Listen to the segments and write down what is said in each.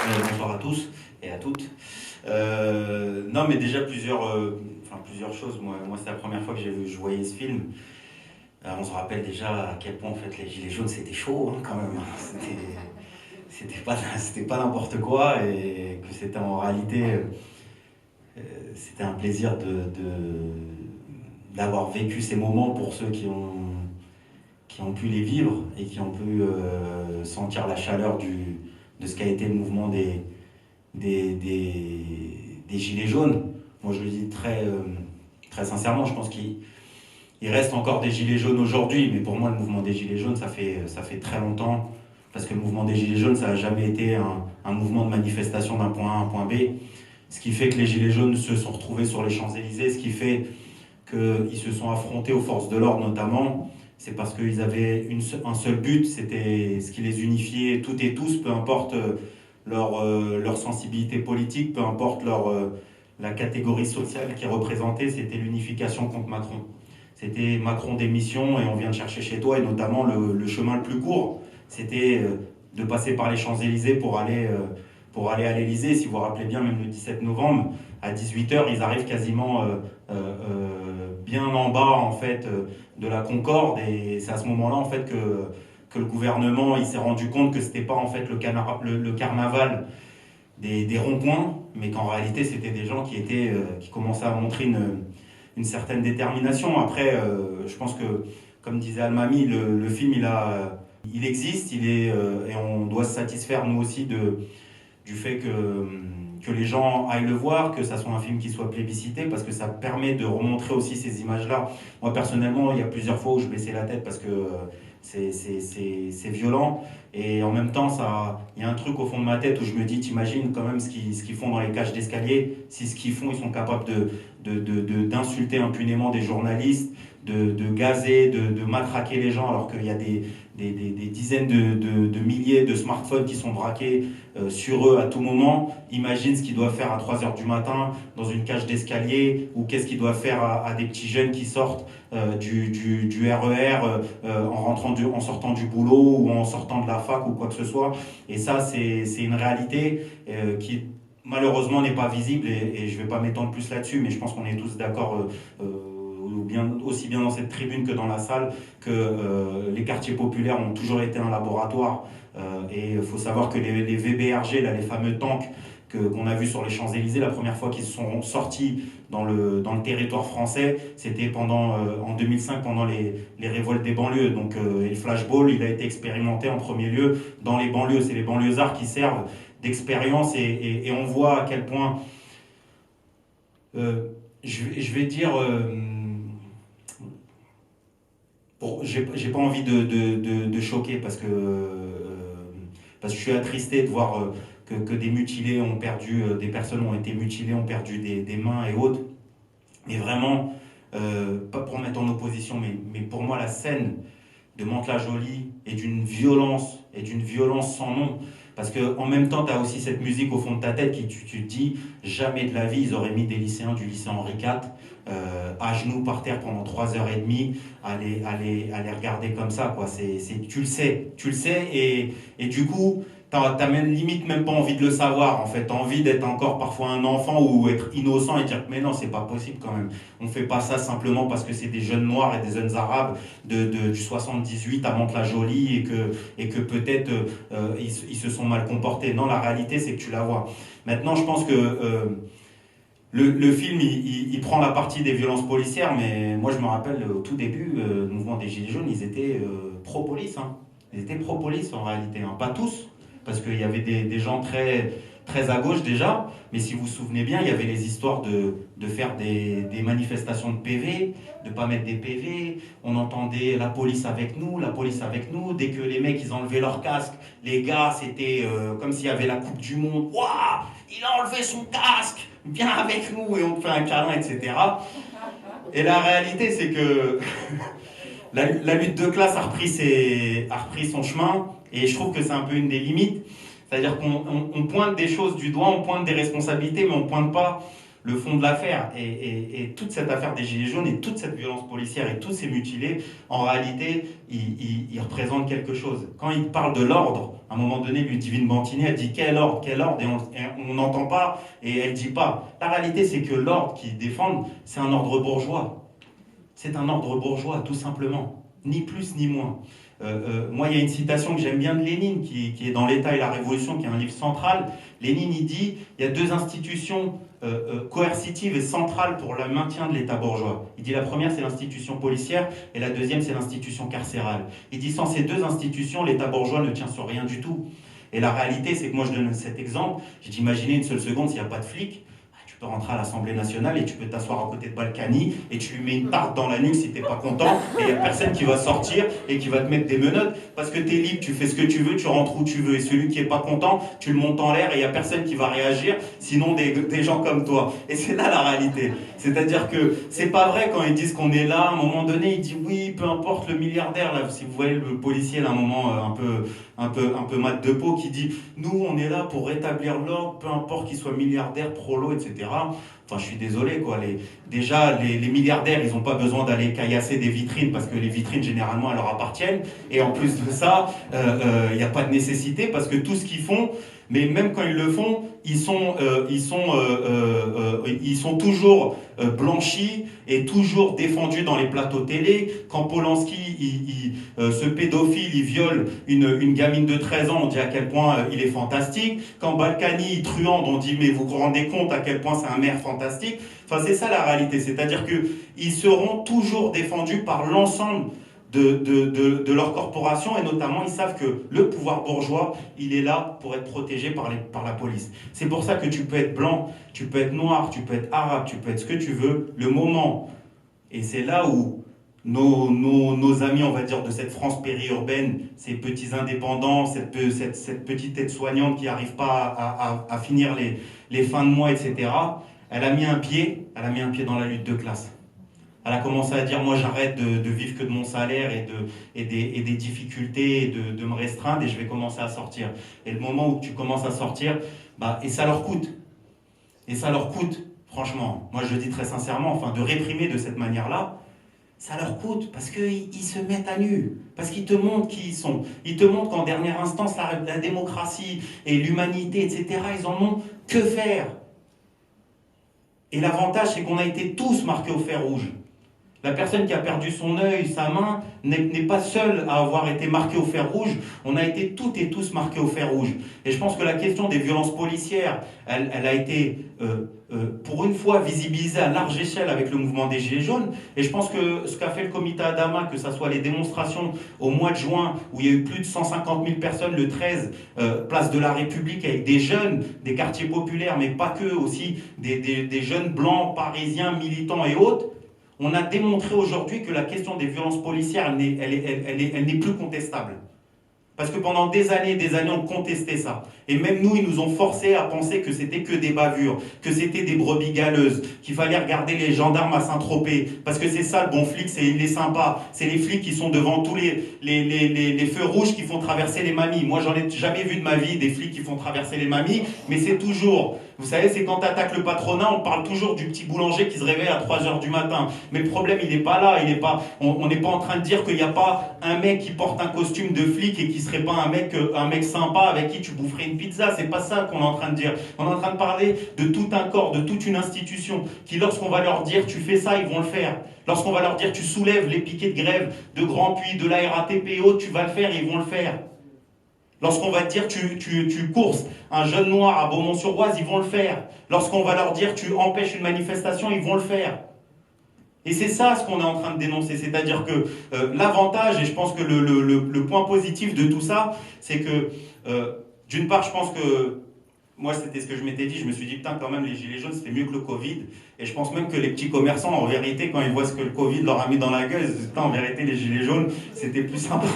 Bonsoir à tous et à toutes. Non, mais déjà plusieurs choses. Moi c'est la première fois que je voyais ce film. On se rappelle déjà à quel point en fait les Gilets jaunes c'était chaud hein, quand même. C'était pas n'importe quoi et que c'était en réalité c'était un plaisir d'avoir vécu ces moments pour ceux qui ont pu les vivre et qui ont pu sentir la chaleur de ce qu'a été le mouvement des Gilets jaunes. Moi, je le dis très sincèrement, je pense qu'il reste encore des Gilets jaunes aujourd'hui, mais pour moi, le mouvement des Gilets jaunes, ça fait très longtemps, parce que le mouvement des Gilets jaunes, ça n'a jamais été un mouvement de manifestation d'un point A à un point B. Ce qui fait que les Gilets jaunes se sont retrouvés sur les Champs-Élysées, ce qui fait qu'ils se sont affrontés aux forces de l'ordre notamment, c'est parce qu'ils avaient un seul but, c'était ce qui les unifiait toutes et tous, peu importe leur sensibilité politique, peu importe la catégorie sociale qu'ils représentaient, c'était l'unification contre Macron. C'était Macron démission et on vient de chercher chez toi, et notamment le chemin le plus court, c'était de passer par les Champs-Élysées pour aller à l'Élysée. Si vous vous rappelez bien, même le 17 novembre, à 18h, ils arrivent quasiment bien en bas en fait, de la Concorde, et c'est à ce moment-là en fait que le gouvernement il s'est rendu compte que c'était pas en fait le carnaval des ronds-points, mais qu'en réalité c'était des gens qui commençaient à montrer une certaine détermination. Après, je pense que, comme disait Almami, le film il existe, et on doit se satisfaire nous aussi du fait que les gens aillent le voir, que ça soit un film qui soit plébiscité, parce que ça permet de remontrer aussi ces images-là. Moi, personnellement, il y a plusieurs fois où je baissais la tête parce que c'est violent. Et en même temps, il y a un truc au fond de ma tête où je me dis, t'imagines quand même ce qu'ils font dans les cages d'escalier, si ce qu'ils font, ils sont capables d'insulter impunément des journalistes, de gazer, de matraquer les gens, alors qu'il y a des dizaines de milliers de smartphones qui sont braqués sur eux à tout moment. Imagine ce qu'ils doivent faire à 3h du matin dans une cage d'escalier, ou qu'est-ce qu'ils doivent faire à des petits jeunes qui sortent du RER en sortant du boulot ou en sortant de la fac ou quoi que ce soit. Et ça, c'est une réalité qui malheureusement n'est pas visible, et je ne vais pas m'étendre plus là-dessus, mais je pense qu'on est tous d'accord aussi bien dans cette tribune que dans la salle, que les quartiers populaires ont toujours été un laboratoire. Et il faut savoir que les VBRG, là, les fameux tanks qu'on a vus sur les Champs-Élysées, la première fois qu'ils sont sortis dans le territoire français, c'était en 2005, pendant les révoltes des banlieues. Donc, et le flashball, il a été expérimenté en premier lieu dans les banlieues. C'est les banlieusards qui servent d'expérience, et on voit à quel point, je vais dire, j'ai pas envie de choquer, parce que je suis attristé de voir que des mutilés ont perdu, des personnes ont été mutilées, ont perdu des mains et autres. Mais vraiment, pas pour mettre en opposition, mais pour moi, la scène de Mantes-la-Jolie est d'une violence sans nom. Parce qu'en même temps, tu as aussi cette musique au fond de ta tête qui, tu te dis, jamais de la vie, ils auraient mis des lycéens du lycée Henri IV à genoux par terre pendant 3h30 à les regarder comme ça, quoi. Tu le sais, et du coup, t'as même limite même pas envie de le savoir, en fait. T'as envie d'être encore parfois un enfant ou être innocent et dire, mais non, c'est pas possible quand même. On fait pas ça simplement parce que c'est des jeunes noirs et des jeunes arabes du 78 à Mantes-la-Jolie, et que peut-être ils se sont mal comportés. Non, la réalité, c'est que tu la vois. Maintenant, je pense que le film, il prend la partie des violences policières, mais moi, je me rappelle, au tout début, le mouvement des Gilets jaunes, ils étaient pro-police. Hein. Ils étaient pro-police, en réalité. Hein. Pas tous, parce qu'il y avait des gens très à gauche déjà, mais si vous vous souvenez bien, il y avait les histoires de faire des manifestations de PV, de ne pas mettre des PV. On entendait la police avec nous, la police avec nous. Dès que les mecs, ils enlevaient leur casque, les gars, c'était comme s'il y avait la Coupe du Monde. Waouh, il a enlevé son casque, viens avec nous, et on te fait un câlin, etc. Et la réalité, c'est que la lutte de classe a repris son chemin, et je trouve que c'est un peu une des limites. C'est-à-dire qu'on pointe des choses du doigt, on pointe des responsabilités, mais on ne pointe pas le fond de l'affaire et toute cette affaire des Gilets jaunes et toute cette violence policière et tous ces mutilés, en réalité, ils représentent quelque chose. Quand il parle de l'ordre, à un moment donné, Ludivine Bantini, elle dit quel ordre, et on n'entend pas et elle dit pas. La réalité, c'est que l'ordre qu'ils défendent, c'est un ordre bourgeois. C'est un ordre bourgeois, tout simplement. Ni plus ni moins. Moi, il y a une citation que j'aime bien de Lénine, qui est dans l'État et la Révolution, qui est un livre central. Lénine, il dit, il y a deux institutions coercitives et centrales pour le maintien de l'État bourgeois. Il dit la première, c'est l'institution policière, et la deuxième, c'est l'institution carcérale. Il dit, sans ces deux institutions, l'État bourgeois ne tient sur rien du tout. Et la réalité, c'est que moi, je donne cet exemple. J'ai dit, imaginez une seule seconde s'il n'y a pas de flics. Tu peux rentrer à l'Assemblée nationale et tu peux t'asseoir à côté de Balkany et tu lui mets une tarte dans la nuque si t'es pas content et il n'y a personne qui va sortir et qui va te mettre des menottes parce que tu es libre, tu fais ce que tu veux, tu rentres où tu veux et celui qui est pas content, tu le montes en l'air et il n'y a personne qui va réagir, sinon des gens comme toi. Et c'est là la réalité. C'est-à-dire que c'est pas vrai quand ils disent qu'on est là, à un moment donné, ils disent oui, peu importe le milliardaire, là, si vous voyez le policier là, à un moment un peu mat de peau qui dit nous on est là pour rétablir l'ordre, peu importe qu'il soit milliardaire, prolo, etc. Enfin, je suis désolé, quoi. Déjà, les milliardaires, ils n'ont pas besoin d'aller caillasser des vitrines parce que les vitrines, généralement, elles leur appartiennent. Et en plus de ça, il n'y a pas de nécessité parce que tout ce qu'ils font, mais même quand ils le font, ils sont toujours blanchis et toujours défendus dans les plateaux télé. Quand Polanski, ce pédophile, il viole une gamine de 13 ans, on dit à quel point il est fantastique. Quand Balkany, truande, on dit mais vous vous rendez compte à quel point c'est un maire fantastique. Enfin, c'est ça la réalité, c'est-à-dire qu'ils seront toujours défendus par l'ensemble de leur corporation, et notamment ils savent que le pouvoir bourgeois, il est là pour être protégé par la police. C'est pour ça que tu peux être blanc, tu peux être noir, tu peux être arabe, tu peux être ce que tu veux, le moment, et c'est là où nos amis, on va dire, de cette France périurbaine, ces petits indépendants, cette petite aide-soignante qui n'arrive pas à finir les fins de mois, etc., elle a mis un pied dans la lutte de classe. Elle a commencé à dire, moi j'arrête de vivre que de mon salaire et des difficultés et de me restreindre et je vais commencer à sortir. Et le moment où tu commences à sortir, et ça leur coûte. Et ça leur coûte, franchement. Moi je le dis très sincèrement, enfin de réprimer de cette manière-là, ça leur coûte parce qu'ils se mettent à nu. Parce qu'ils te montrent qui ils sont. Ils te montrent qu'en dernière instance, la démocratie et l'humanité, etc., ils en ont que faire. Et l'avantage, c'est qu'on a été tous marqués au fer rouge. La personne qui a perdu son œil, sa main, n'est pas seule à avoir été marquée au fer rouge. On a été toutes et tous marqués au fer rouge. Et je pense que la question des violences policières, elle a été, pour une fois, visibilisée à large échelle avec le mouvement des Gilets jaunes. Et je pense que ce qu'a fait le comité Adama, que ce soit les démonstrations au mois de juin, où il y a eu plus de 150 000 personnes le 13, place de la République, avec des jeunes, des quartiers populaires, mais pas que, aussi des jeunes blancs, parisiens, militants et autres, on a démontré aujourd'hui que la question des violences policières, elle n'est plus contestable. Parce que pendant des années, on contestait ça. Et même nous, ils nous ont forcés à penser que c'était que des bavures, que c'était des brebis galeuses, qu'il fallait regarder les gendarmes à Saint-Tropez. Parce que c'est ça, le bon flic, il est sympa. C'est les flics qui sont devant tous les feux rouges qui font traverser les mamies. Moi, j'en ai jamais vu de ma vie des flics qui font traverser les mamies, mais c'est toujours... Vous savez, c'est quand tu attaques le patronat, on parle toujours du petit boulanger qui se réveille à 3h du matin. Mais le problème, il n'est pas là. On n'est pas en train de dire qu'il n'y a pas un mec qui porte un costume de flic et qui serait pas un mec sympa avec qui tu boufferais une pizza. C'est pas ça qu'on est en train de dire. On est en train de parler de tout un corps, de toute une institution qui, lorsqu'on va leur dire tu fais ça, ils vont le faire. Lorsqu'on va leur dire tu soulèves les piquets de grève de Grand Puy, de la RATP et autres, tu vas le faire, ils vont le faire. Lorsqu'on va te dire tu courses un jeune noir à Beaumont-sur-Oise, ils vont le faire. Lorsqu'on va leur dire tu empêches une manifestation, ils vont le faire. Et c'est ça ce qu'on est en train de dénoncer. C'est-à-dire que l'avantage, et je pense que le point positif de tout ça, c'est que d'une part, je pense que moi, c'était ce que je m'étais dit. Je me suis dit, putain, quand même, les Gilets jaunes, c'était mieux que le Covid. Et je pense même que les petits commerçants, en vérité, quand ils voient ce que le Covid leur a mis dans la gueule, ils se disent, putain, en vérité, les Gilets jaunes, c'était plus sympa.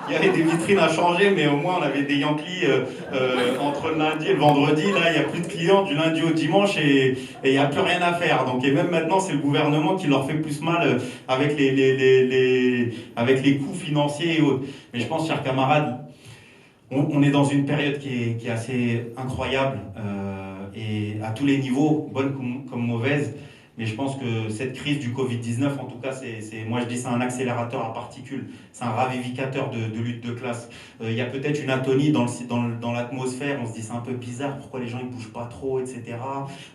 Il y avait des vitrines à changer, mais au moins, on avait des Yankees entre le lundi et le vendredi. Là, il n'y a plus de clients du lundi au dimanche et il n'y a plus rien à faire. Donc, et même maintenant, c'est le gouvernement qui leur fait plus mal avec avec les coûts financiers et autres. Mais je pense, chers camarades, on est dans une période qui est assez incroyable. et à tous les niveaux, bonnes comme mauvaises. Mais je pense que cette crise du Covid-19, en tout cas, moi je dis c'est un accélérateur à particules, c'est un ravivicateur de lutte de classe. Il y a peut-être une atonie dans l'atmosphère, on se dit c'est un peu bizarre, pourquoi les gens ne bougent pas trop, etc.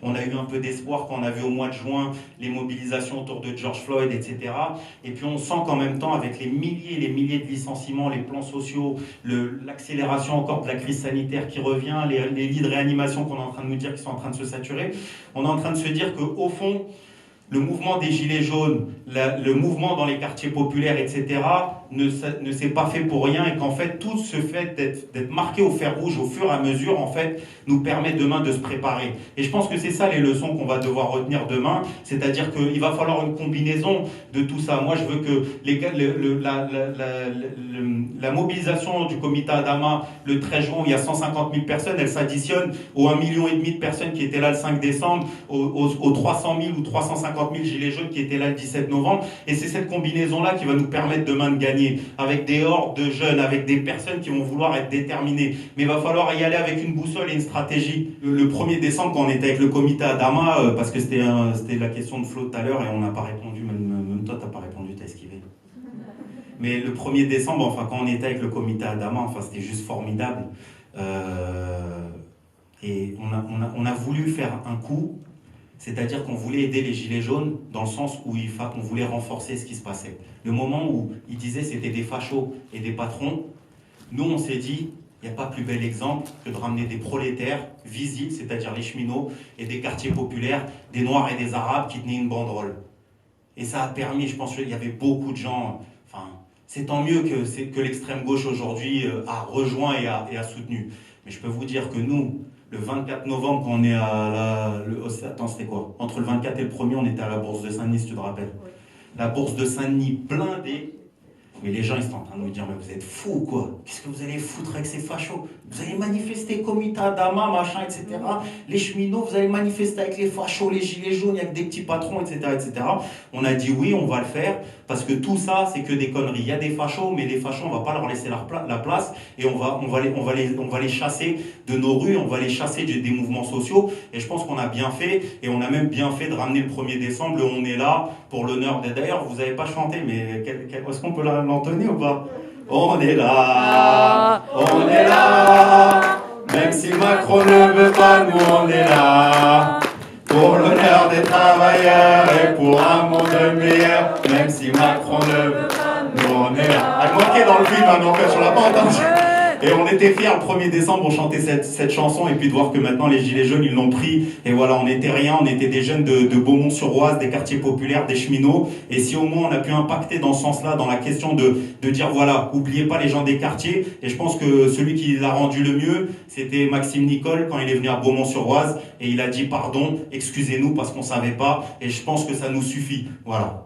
On a eu un peu d'espoir quand on a vu au mois de juin les mobilisations autour de George Floyd, etc. Et puis on sent qu'en même temps, avec les milliers de licenciements, les plans sociaux, l'accélération encore de la crise sanitaire qui revient, les lits de réanimation qu'on est en train de nous dire qui sont en train de se saturer, on est en train de se dire qu'au fond, le mouvement des Gilets jaunes, le mouvement dans les quartiers populaires, etc., ne s'est pas fait pour rien et qu'en fait, tout ce fait d'être marqué au fer rouge au fur et à mesure, en fait, nous permet demain de se préparer. Et je pense que c'est ça les leçons qu'on va devoir retenir demain, c'est-à-dire qu'il va falloir une combinaison de tout ça. Moi, je veux que la mobilisation du comité Adama le 13 juin, où il y a 150 000 personnes, elle s'additionne aux 1,5 million de personnes qui étaient là le 5 décembre, aux 300 000 ou 350 000 gilets jaunes qui étaient là le 17 novembre. Et c'est cette combinaison-là qui va nous permettre demain de gagner, avec des hordes de jeunes, avec des personnes qui vont vouloir être déterminées. Mais il va falloir y aller avec une boussole et une stratégie. Le 1er décembre, quand on était avec le comité Adama, parce que c'était la question de Flo tout à l'heure, et on n'a pas répondu, même toi, tu n'as pas répondu, tu as esquivé. Mais le 1er décembre, enfin, quand on était avec le comité Adama, enfin, c'était juste formidable. Et on a voulu faire un coup, c'est-à-dire qu'on voulait aider les Gilets jaunes dans le sens où on voulait renforcer ce qui se passait. Le moment où ils disaient c'était des fachos et des patrons, nous on s'est dit, il n'y a pas plus bel exemple que de ramener des prolétaires visibles, c'est-à-dire les cheminots, et des quartiers populaires, des Noirs et des Arabes qui tenaient une banderole. Et ça a permis, je pense qu'il y avait beaucoup de gens, enfin, c'est tant mieux que l'extrême gauche aujourd'hui a rejoint et a soutenu. Mais je peux vous dire que nous, le 24 novembre, quand on est attends, c'était quoi? Entre le 24 et le 1er, on était à la Bourse de Saint-Denis, si tu te rappelles. Oui. La Bourse de Saint-Denis blindée. Mais les gens, ils sont en train de me dire, mais vous êtes fous, quoi. Qu'est-ce que vous allez foutre avec ces fachos? Vous allez manifester comité Adama, machin, etc. Les cheminots, vous allez manifester avec les fachos, les gilets jaunes, avec des petits patrons, etc., etc. On a dit oui, on va le faire, parce que tout ça, c'est que des conneries. Il y a des fachos, mais les fachos, on ne va pas leur laisser la place, et on va les chasser de nos rues, on va les chasser des mouvements sociaux. Et je pense qu'on a bien fait, et on a même bien fait de ramener le 1er décembre, on est là pour l'honneur. D'ailleurs, vous n'avez pas chanté, mais est-ce qu'on peut l'entonner ou pas? On est là, même si Macron ne veut pas, nous on est là, pour l'honneur des travailleurs et pour un monde meilleur, même si Macron ne veut pas, nous on est là. Elle manquait dans le film, hein, n'empêche, on l'a pas entendu. Et on était fiers, le 1er décembre, on chantait cette chanson, et puis de voir que maintenant les Gilets jaunes, ils l'ont pris. Et voilà, on n'était rien, on était des jeunes de Beaumont-sur-Oise, des quartiers populaires, des cheminots. Et si au moins on a pu impacter dans ce sens-là, dans la question de dire, voilà, oubliez pas les gens des quartiers. Et je pense que celui qui l'a rendu le mieux, c'était Maxime Nicole, quand il est venu à Beaumont-sur-Oise. Et il a dit, pardon, excusez-nous parce qu'on savait pas. Et je pense que ça nous suffit. Voilà.